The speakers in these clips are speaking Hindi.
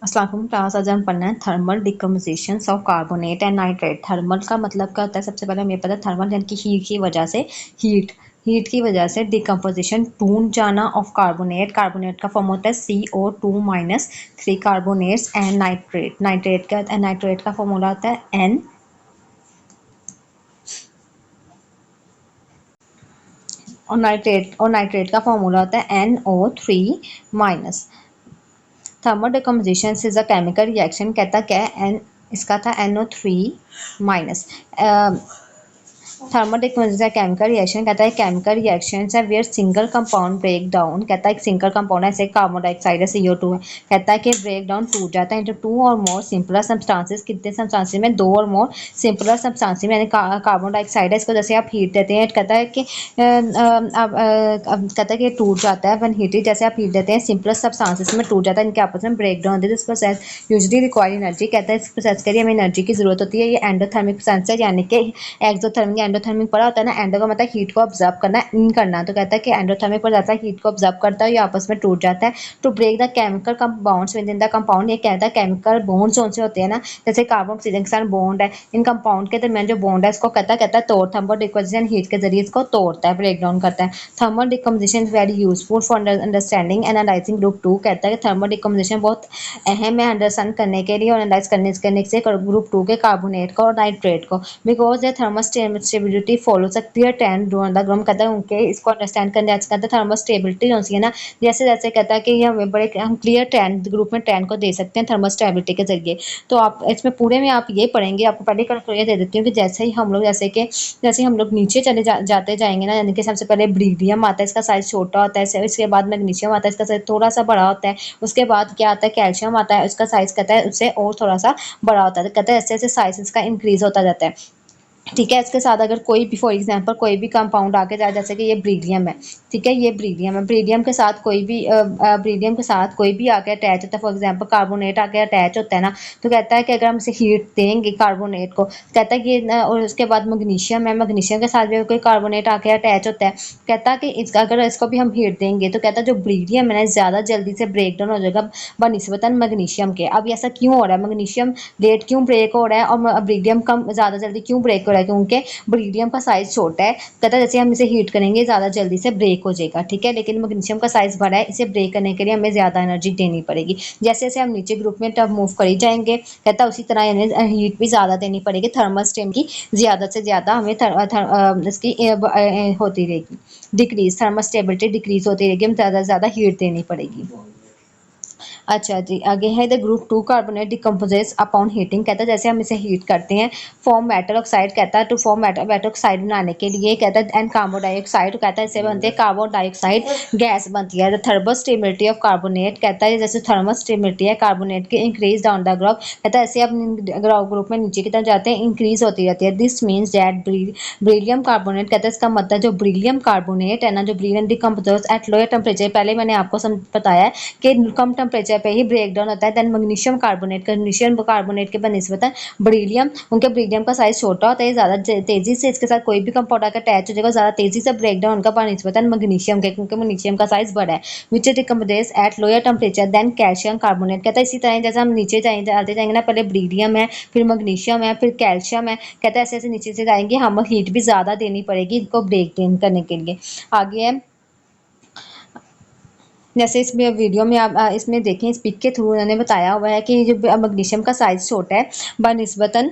अस्सलाम वालेकुम क्लास। आज हम पढ़ना है thermal decomposition of carbonate and nitrate. Thermal का मतलब क्या होता है? सबसे पहले हमें पता है थर्मल यानी कि हीट की वजह से हीट हीट की वजह से डिकम्पोजिशन टूट जाना ऑफ कार्बोनेट। कार्बोनेट का फॉर्म होता है CO2 - 3 carbonates and nitrate. Nitrate का फॉर्मूला होता है N और नाइट्रेट का फॉर्मूला होता है NO3-। Thermal decomposition is a chemical reaction. कहता क्या है? एन इसका था NO3-। Thermal decomposition chemical reaction कहता है केमिकल रिएक्शन है where single compound break down. कहता है सिंगल कंपाउंड ऐसे कार्बन डाइऑक्साइड है CO2 है। कहता है कि ब्रेक डाउन टूट जाता है इंटू 2 और मोर सिंपलर सब्सटेंसेस। कितने सब्सटेंसेस में? 2 और मोर सिंपलर सब्सटेंसेस में, यानी कार्बन डाइऑक्साइड है, इसको जैसे आप हीट देते हैं कहता है कि कहता है कि टूट जाता है वन हीटेड। जैसे आप हीट देते हैं सिंपलर सब्सटेंसेस में टूट जाता है, इनके आपस में ब्रेक डाउन होती है। This process usually require energy. कहता है इस प्रोसेस के लिए हमें एनर्जी की जरूरत होती है। ये एंडोथर्मिक प्रोसेस है, यानी कि एक्सोथर्मिक एंडोथर्मिक पढ़ा होता है ना। एंडो का मतलब हीट को ऑब्जर्व करना, इन करना। तो कहता है कि एंडोथर्मिक पर जाता है, हीट को ऑब्जर्व करता है, ये आपस में टूट जाता है। To break the chemical compounds within the compound. ये कहता है केमिकल बॉन्ड्स कौन से होते हैं ना, जैसे कार्बन ऑक्सीजन के साथ बॉन्ड है, इन कंपाउंड के दरमियान जो बॉन्ड है इसको कहता है तोड़। थर्मल डिकम्पोजिशन हीट के जरिए इसको तोड़ता है, ब्रेक डाउन करता है। Thermal decomposition is very useful for understanding analysing group 2। कहता है कि थर्मल डिकम्पोजिशन बहुत अहम है अंडरस्टैंड करने के लिए और एनालाइज करने से ग्रुप 2 के कार्बोनेट को और नाइट्रेट को। Because the thermal stability follows a clear trend during the group. कहता है उनके इसको अंडरस्टैंड करने आज कहता है थर्मल स्टेबिलिटी जो है ना, जैसे जैसे कहता है कि ये हमें बड़े हम क्लियर ट्रेंड ग्रुप में ट्रेंड को दे सकते हैं थर्मल स्टेबिलिटी के जरिए। तो आप इसमें पूरे में आप ये पढ़ेंगे, आपको पहले कंक्लूजन दे देती हूँ कि जैसे ही हम लोग जैसे हम लोग नीचे जाते जाएंगे ना, यानी कि सबसे पहले ब्रीडियम आता है, इसका साइज छोटा होता है। इसके बाद मैग्नीशियम आता है, इसका साइज थोड़ा सा बड़ा होता है। उसके बाद क्या आता है? कैल्शियम आता है, उसका साइज कहता है उससे और थोड़ा सा बड़ा होता है। तो कहता है ऐसे ऐसे साइज इसका इंक्रीज होता जाता है। ठीक है, इसके साथ अगर कोई भी फॉर एग्जांपल कोई भी कंपाउंड आके जाए, जैसे कि ये ब्रीडियम है, ठीक है, ये ब्रीडियम है, ब्रीडियम के साथ कोई भी आके अटैच होता है, फॉर एग्जांपल कार्बोनेट आके अटैच होता है ना, तो कहता है कि अगर हम इसे हीट देंगे कार्बोनेट को, कहता है कि और उसके बाद मैग्नीशियम है, मैग्नीशियम के साथ भी कोई कार्बोनेट आके अटैच होता है, कहता है कि इसका अगर इसको भी हम हीट देंगे तो कहता है जो ब्रीडियम है ना ज़्यादा जल्दी से ब्रेक डाउन हो जाएगा बनिस्बतन मैग्नीशियम के। अब ऐसा क्यों हो रहा है? मैग्नीशियम लेट क्यों ब्रेक हो रहा है और ब्रीडियम कम ज़्यादा जल्दी क्यों ब्रेक हो रहा है? क्योंकि ब्रीडियम का साइज छोटा है, कहता है जैसे हम इसे हीट करेंगे ज़्यादा जल्दी से ब्रेक हो जाएगा, ठीक है, लेकिन मैग्नीशियम का साइज बड़ा है, इसे ब्रेक करने के लिए हमें ज़्यादा एनर्जी देनी पड़ेगी। जैसे जैसे हम नीचे ग्रुप में टब मूव करी जाएंगे, कहता है उसी तरह हीट भी ज़्यादा देनी पड़ेगी, थर्मल स्ट्रेम की ज़्यादा से ज़्यादा हमें इसकी होती रहेगी डिक्रीज, थर्मल स्टेबिलिटी डिक्रीज होती रहेगी, हमें ज़्यादा से ज़्यादा हीट देनी पड़ेगी। अच्छा जी, आगे है the group 2 carbonate decomposes upon heating. कहता है जैसे हम इसे हीट करते हैं फॉर्म मेटल ऑक्साइड। कहता है टू फॉर्म मेटल ऑक्साइड बनाने के लिए कहता है एंड कार्बन डाइऑक्साइड, कहता है इससे बनते हैं कार्बन डाइऑक्साइड गैस बनती है। The thermal stability of carbonate, कहता है जैसे थर्मल स्टेबिलिटी है कार्बोनेट की इंक्रीज डाउन द ग्रुप। कहता है ऐसे आप ग्रुप में नीचे की तरफ जाते हैं इंक्रीज होती रहती है। This means that beryllium carbonate, कहता है इसका मतलब जो ब्रिलियम कार्बोनेट है ना, जो beryllium decomposes at lower temperature, पहले मैंने आपको बताया है कि कम टेम्परेचर पे ही ब्रेक डाउन होता है। देन मैग्नीशियम कार्बोनेट के बनिस्बत ब्रिलियम, उनके ब्रिलियम का साइज छोटा होता है, ज़्यादा तेजी से इसके साथ कोई भी कंपाउंड आकर अटैच हो जाएगा, ज़्यादा तेजी से ब्रेक डाउन उनका बनिस्बत मैग्नीशियम के, क्योंकि मैग्नीशियम का साइज बड़ा है। Which decomposes at lower temperature than calcium carbonate. कहता है इसी तरह जैसे हम नीचे जाते जाएंगे ना, पहले ब्रिलियम है, फिर मैग्नीशियम है, फिर कैल्शियम है, कहता है ऐसे ऐसे नीचे से जाएंगे, हम हीट भी ज़्यादा देनी पड़ेगी इनको ब्रेक डाउन करने के लिए। आगे है जैसे इसमें वीडियो में आप इसमें देखें, इस पिक के थ्रू उन्होंने बताया हुआ है कि जो मैग्नीशियम का साइज छोटा है बनिस्बतन,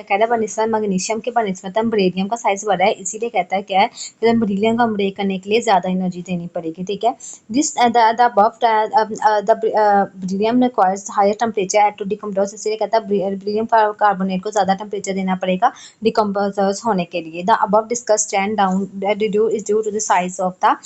कहता है बनिस्बत मैग्नीशियम के बनिस्बतन बेरिलियम का साइज बड़ा है, इसीलिए कहता है क्या है कि बेरिलियम को हम ब्रेक करने के लिए ज़्यादा एनर्जी देनी पड़ेगी, ठीक है। This the above the beryllium requires higher temperature at to decompose, इसलिए कहता है बेरिलियम कार्बोनेट को ज़्यादा टेम्परेचर देना पड़ेगा डिकम्पोज होने के लिए। The above discuss stand down is due to the size of the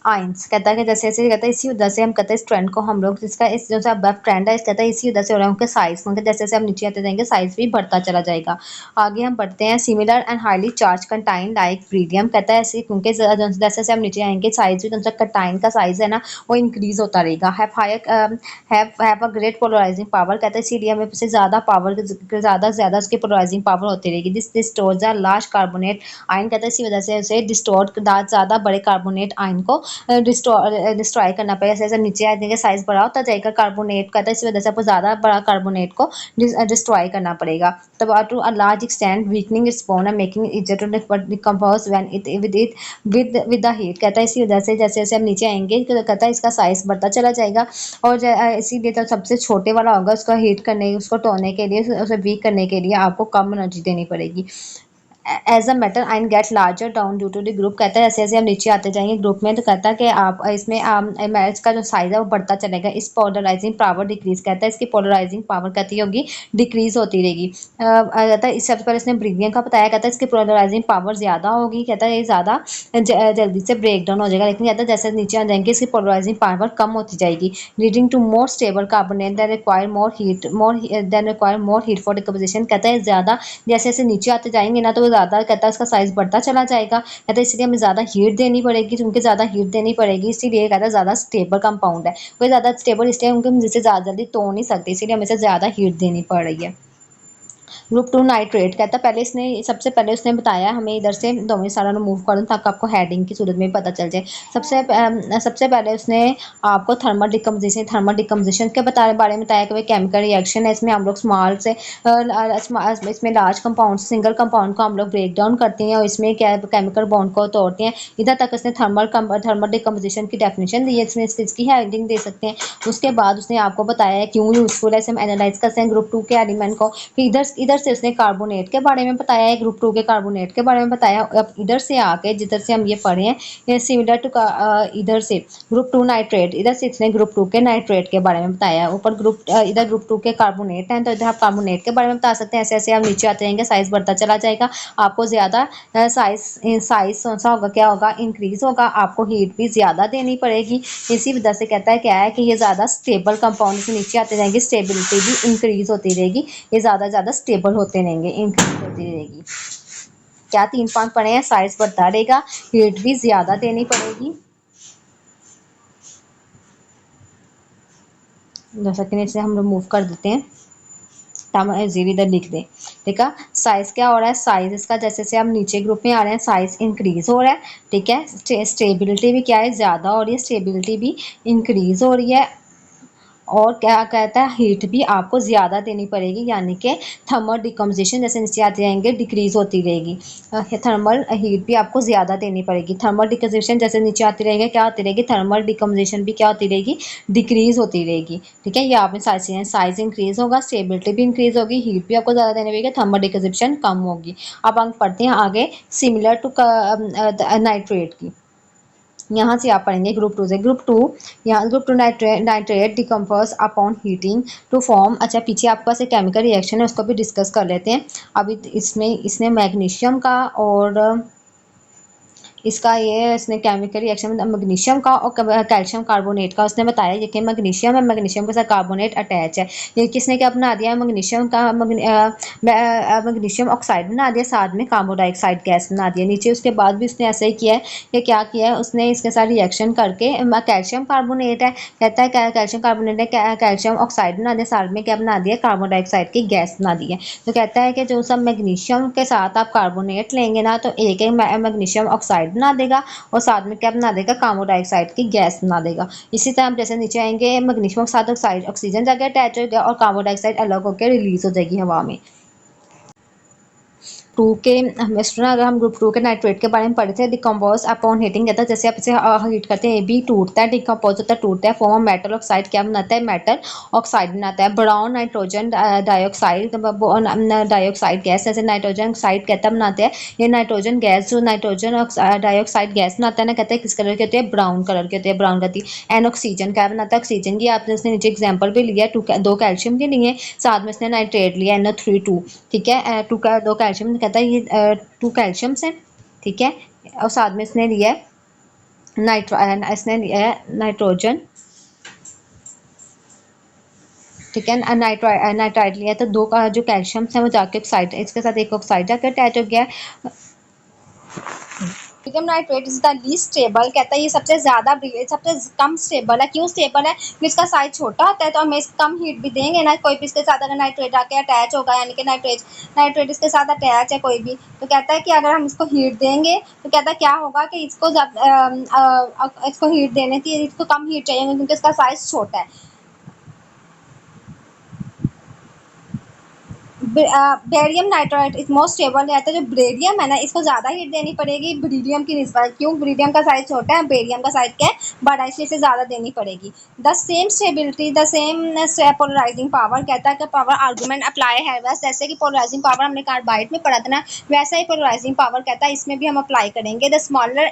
ions. कहता है कि जैसे जैसे कहता है इसी वजह से हम कहते हैं इस ट्रेंड को हम लोग जिसका इस जो सा वेब ट्रेंड है, इस कहता है इसी वजह से हो रहा है उनके साइज, क्योंकि जैसे जैसे हम नीचे आते जाएंगे साइज भी बढ़ता चला जाएगा। आगे हम बढ़ते हैं similar and highly charge contain like barium. कहता है ऐसे क्योंकि जैसे जैसे हम नीचे आएंगे साइज भी जो कंटाइन का साइज है ना वो इंक्रीज होता रहेगा। Have a great polarising power, कहता है इसीलिए हमें उससे ज़्यादा पावर, ज़्यादा से ज़्यादा उसकी पोलराइजिंग पावर होती रहेगी। This distorts the large carbonate ion, कहता है इसी वजह से उसे डिस्टोर्ट ज़्यादा बड़े कार्बोनेट आयन को डिस्ट्रॉय करना पड़ेगा। जैसे जैसे नीचे आ जाएंगे साइज बड़ा होता जाएगा कार्बोनेट का, तो इस वजह से आपको ज़्यादा बड़ा कार्बोनेट को डिस्ट्रॉय करना पड़ेगा। तब to a large extent weakening its bond and making it easier to decompose when it with the heat. कहता है इसी वजह से जैसे जैसे हम नीचे आएंगे तो कहता है इसका साइज बढ़ता चला जाएगा, और इसीलिए तो सबसे छोटे वाला होगा उसको हीट करने, उसको तोड़ने के लिए, उसे वीक करने के लिए आपको कम एनर्जी देनी पड़ेगी। As a metal ion get larger down due to the group. कहता है जैसे जैसे हम नीचे आते जाएंगे ग्रुप में, तो कहता है कि आप इसमें मैच का जो साइज है वो बढ़ता चलेगा। इस पोलराइजिंग पावर डिक्रीज, कहता है इसकी पोलराइजिंग पावर कहती होगी डिक्रीज होती रहेगी। कहता है इस सबसे पहले इसने ब्रिलियम का बताया, कहता है इसकी पोलराइजिंग पावर ज़्यादा होगी, कहता है ये ज़्यादा जल्दी से ब्रेक डाउन हो जाएगा। लेकिन कहता है जैसे नीचे आ जाएंगे इसकी पोलराइजिंग पावर कम होती जाएगी, leading to more stable carbonate that require more heat for decomposition. कहता है ज़्यादा जैसे जैसे नीचे आते जाएंगे ना, तो वो ज़्यादा कहता है उसका साइज बढ़ता चला जाएगा। कहता है इसलिए हमें ज़्यादा हीट देनी पड़ेगी, क्योंकि ज़्यादा हीट देनी पड़ेगी इसीलिए कहता है ज़्यादा स्टेबल कंपाउंड है। कोई ज़्यादा स्टेबल इसलिए क्योंकि हम जिसे ज़्यादा जल्दी तोड़ नहीं सकते, इसीलिए हमें से ज़्यादा हीट देनी पड़ रही है। ग्रुप टू नाइट्रेट, कहता है पहले इसने सबसे पहले उसने बताया, हमें इधर से दोनों सारा मूव कर दूँ ताकि आपको हेडिंग की सूरत में पता चल जाए। सबसे पहले उसने आपको थर्मल डिकम्पोजिशन के बारे में बताया कि भाई केमिकल रिएक्शन है, इसमें हम लोग स्मॉल से इसमें लार्ज कंपाउंड सिंगल कंपाउंड को हम लोग ब्रेक डाउन करते हैं और इसमें क्या केमिकल बॉन्ड को तोड़ते हैं। इधर तक उसने थर्मल डिकम्पोजिशन की डेफिनेशन दी है, इसमें इसकी हेडिंग दे सकते हैं। उसके बाद उसने आपको बताया है क्यों यूजफुल है, हम एनालाइज करते हैं ग्रुप टू के एलिमेंट को। फिर इधर इधर से उसने कार्बोनेट के बारे में बताया है, ग्रुप टू के कार्बोनेट के बारे में बताया। अब इधर से आके जिधर से हम ये पढ़े हैं, ये सिमिलर टू इधर से ग्रुप टू नाइट्रेट, इधर से इसने ग्रुप टू के नाइट्रेट के बारे में बताया। ऊपर इधर ग्रुप टू के कार्बोनेट हैं, तो इधर आप कार्बोनेट के बारे में बता सकते हैं। ऐसे ऐसे आप नीचे आते रहेंगे साइज बढ़ता चला जाएगा, आपको ज़्यादा साइज कौन सा होगा, क्या होगा, इंक्रीज होगा, आपको हीट भी ज़्यादा देनी पड़ेगी। इसी वजह से कहता है क्या है कि ये ज़्यादा स्टेबल कंपाउंड से नीचे आते जाएंगे, स्टेबिलिटी भी इंक्रीज होती रहेगी, ये ज़्यादा स्टेबल होते रहेंगे, इंक्रीज होती रहेगी। क्या 3 पॉइंट पड़े हैं, साइज बढ़ता रहेगा, हीट भी ज़्यादा देनी पड़ेगी। जैसा कि इसे हम रिमूव कर देते हैं, जीरो इधर लिख दें। ठीक है, साइज क्या हो रहा है, साइज इसका जैसे से हम नीचे ग्रुप में आ रहे हैं साइज इंक्रीज हो रहा है। ठीक है, स्टेबिलिटी भी क्या है, ज़्यादा हो रही है, स्टेबिलिटी भी इंक्रीज हो रही है। और क्या कहता है, हीट भी आपको ज़्यादा देनी पड़ेगी, यानी कि थर्मल डिकम्पोजिशन जैसे नीचे आते जाएंगे डिक्रीज होती रहेगी। थर्मल हीट भी आपको ज़्यादा देनी पड़ेगी। थर्मल डिकम्पोजिशन जैसे नीचे आती रहेगी, क्या होती रहेगी, थर्मल डिकम्पोजिशन भी क्या होती रहेगी, डिक्रीज होती रहेगी। ठीक है, ये आपने सारी चीज़ें, साइज इंक्रीज होगा, स्टेबिलिटी भी इंक्रीज होगी, हीट भी आपको ज़्यादा देनी पड़ेगी, थर्मल डिकम्पोजिशन कम होगी। अब हम पढ़ते हैं आगे सिमिलर टू नाइट्रेट की। यहाँ से आप पढ़ेंगे ग्रुप टू से। Group two nitrate decompose upon heating to form. अच्छा, पीछे आपके पास एक केमिकल रिएक्शन है, उसको भी डिस्कस कर लेते हैं। अभी इसमें इसने मैग्नीशियम का और इसका ये इसने केमिकल रिएक्शन मैग्नीशियम का और कैल्शियम कार्बोनेट का उसने बताया, ये कि मैग्नीशियम है, मैग्नीशियम के साथ कार्बोनेट अटैच है। ये किसने क्या बना दिया, मैग्नीशियम का मैग्नीशियम ऑक्साइड बना दिया, साथ में कार्बन डाइऑक्साइड गैस बना दिया नीचे। उसके बाद भी उसने ऐसे ही किया है कि क्या किया है, उसने इसके साथ रिएक्शन करके कैल्शियम कार्बोनेट है, कहता है कैल्शियम कार्बोनेट है, कैल्शियम ऑक्साइड बना दिया, साथ में क्या बना दिया, कार्बन डाइऑक्साइड की गैस बना दी है। तो कहता है कि जो सब मैग्नीशियम के साथ आप कार्बोनेट लेंगे ना, तो एक मैग्नीशियम ऑक्साइड बना देगा और साथ में क्या बना देगा, कार्बन डाइऑक्साइड की गैस बना देगा। इसी तरह हम जैसे नीचे आएंगे, मैग्नीशियम के साथ ऑक्साइड ऑक्सीजन जाके अटैच हो गया और कार्बन डाइऑक्साइड अलग होकर रिलीज हो जाएगी हवा में। टू के स्टूडेंट, अगर हम ग्रुप टू के नाइट्रेट के बारे में पढ़े थे, डिकम्पोज अपॉन हीटिंग, कहता है जैसे आप इसे हीट करते हैं, ये भी टूटता है, डिकम्पोज होता है, टूटता है, फॉर्म ऑफ मेटल ऑक्साइड क्या बनाता है, मेटल ऑक्साइड बनाता है। ब्राउन नाइट्रोजन डाइऑक्साइड गैस, जैसे नाइट्रोजन ऑक्साइड कहता बनाते हैं, ये नाइट्रोजन गैस जो नाइट्रोजन डाइऑक्साइड गैस बनाता है ना, कहते हैं किस कलर के होते हैं, ब्राउन कलर के होते हैं, ब्राउन रहती है। एंड ऑक्सीजन क्या बनाता है, ऑक्सीजन की आपने उसने नीचे एग्जाम्पल भी लिया, दो कैल्शियम के लिए, साथ में इसने नाइट्रेट लिया NO3 ठीक है, दो कैल्शियम, कहता है ये 2 कैल्शियम से। ठीक है, और साथ में इसने लिया है इसने लिया है नाइट्रोजन। ठीक है, नाइट्राइड लिया, तो दो का जो कैल्शियम है वो जाके ऑक्साइड, इसके साथ एक ऑक्साइड जाके अटैच हो गया। Sodium nitrate is the least stable, कहता है ये सबसे ज़्यादा सबसे कम स्टेबल है। क्यों स्टेबल है? क्योंकि इसका साइज छोटा होता है, तो हम इसको कम हीट भी देंगे ना, कोई भी इसके साथ अगर नाइट्रेट आके अटैच होगा, यानी कि नाइट्रेट इसके साथ अटैच है कोई भी, तो कहता है कि अगर हम इसको हीट देंगे तो कहता है क्या होगा कि इसको हीट देने की इसको कम हीट चाहिए क्योंकि इसका साइज छोटा है। Barium nitrite is most stable रहता है। जो बेरियम है ना, इसको ज़्यादा हीट देनी पड़ेगी बेरिलियम की निस्बत। क्यों? बेरियम का साइज छोटा है, बेरियम का साइज क्या है? बड़ा है, इसलिए इसे ज़्यादा देनी पड़ेगी। The same stability, the same polarising power, कहता है कि पावर आर्गूमेंट अप्लाई है बस, जैसे कि पोलराइजिंग पावर हमने कार्बाइड में पढ़ा था ना, वैसा ही पोलराइजिंग पावर कहता है इसमें भी हम अप्लाई करेंगे। द स्मॉलर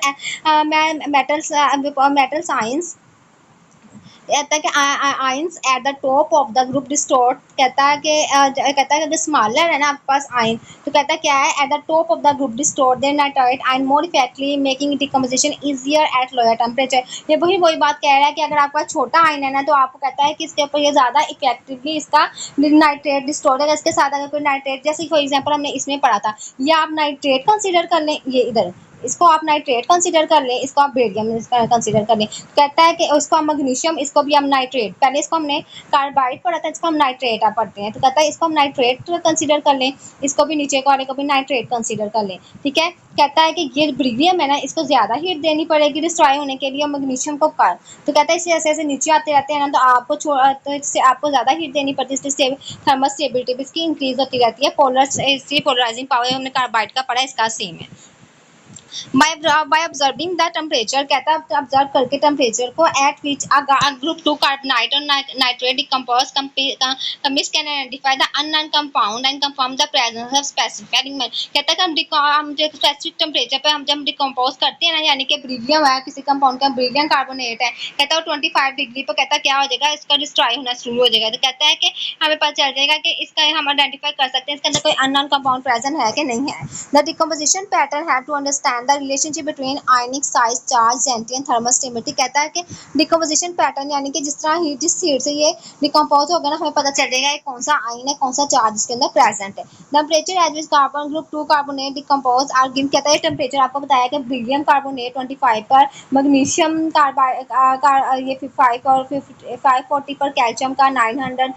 मेटल साइंस, कहता है कि ions eight the top of the group distort, कहता है कि जो स्मॉलर है ना आपके पास आयन, तो कहता है क्या है? At the top of the group distort then nitrite ion more effectively making decomposition easier at lower temperature. ये वही बात कह रहा है कि अगर आपका छोटा आयन है ना, तो आपको कहता है कि इसके ऊपर ये ज़्यादा इफेक्टिवली इसका नाइट्रेट डिस्टोर्ट है। इसके साथ अगर कोई नाइट्रेट, जैसे फॉर एग्जाम्पल हमने इसमें पढ़ा था, या आप नाइट्रेट कंसिडर कर लें, ये इधर इसको आप नाइट्रेट कंसीडर कर लें, इसको आप बेरियम कंसीडर कर लें। कहता है कि उसको हम मैग्नीशियम, इसको भी हम नाइट्रेट, पहले इसको हमने कार्बाइड पढ़ा था, इसको हम नाइट्रेट आप पढ़ते हैं, तो कहता है इसको हम नाइट्रेट कंसीडर कर लें, इसको भी नीचे वाले को भी नाइट्रेट कंसीडर कर लें। ठीक है, कहता है कि ये बेरियम है ना, इसको ज़्यादा हीट देनी पड़ेगी डिस्ट्रॉय होने के लिए, मैग्नीशियम को कर, तो कहता है इसे ऐसे ऐसे नीचे आते रहते हैं ना, तो इससे आपको ज़्यादा हीट देनी पड़ती है, इसलिए थर्मल स्टेबिलिटी भी इसकी इंक्रीज होती रहती है। पोलराइजिंग पावर हमने कार्बाइड का पढ़ा, इसका सेम है। बाय ऑब्जर्विंग द टेम्परेचर, कहता है ऑब्जर्व करके टेम्परेचर को एट विच ग्रुप 2 कार्बोनाइट और nitrate decompose chemist can identify the unknown compound and confirm the presence of specific element। कहता है कि हम जो स्पेसिफिक टेम्परेचर पे हम जब डिकम्पोज करते हैं ना, यानी कि बेरिलियम है, किसी कंपाउंड का बेरिलियम कार्बोनेट है, कहता है 25 डिग्री पर, कहता है क्या हो जाएगा? इसका डिस्ट्रॉय होना शुरू हो जाएगा। तो कहता है कि हमें पता चल जाएगा कि इसका हम आइडेंटिफाई कर सकते हैं इसके अंदर कोई अननोन कंपाउंड प्रेजेंट है कि नहीं है। The decomposition pattern have to understand the relationship between ionic size, charge, density and thermal stability. कहता है कि डिकम्पोजिशन पैटर्न, यानी कि जिस हीट से ये डिकम्पोज होगा ना, हमें पता चल जाएगा कौन सा आयन है, कौन सा चार्ज इसके अंदर प्रेजेंट है। Temperature at which carbon group 2 carbonate decompose are given, कहता है टेम्परेचर आपको बताया कि बेरिलियम कार्बोनेट 25 पर, मैग्नीशियम ये 5 और 540 पर, कैल्शियम का 900,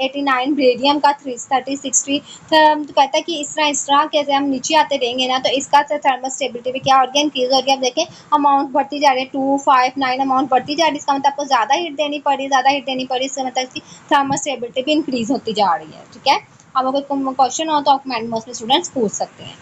89, बेरियम का 330, 60। तो कहता है कि इस तरह कैसे हम नीचे आते रहेंगे ना, तो इसका थर्मल स्टेबिलिटी भी क्या हो रही है? इंक्रीज हो रही है। अब देखें अमाउंट बढ़ती जा रही है, 2, 5, 9 अमाउंट बढ़ती जा रही है, इसका मतलब आपको ज़्यादा हीट देनी पड़ी, इसका मतलब कि थर्मल स्टेबिलिटी भी इंक्रीज होती जा रही है। ठीक है, अब अगर कोई क्वेश्चन हो तो आप कमेंट बॉक्स में स्टूडेंट्स पूछ सकते हैं।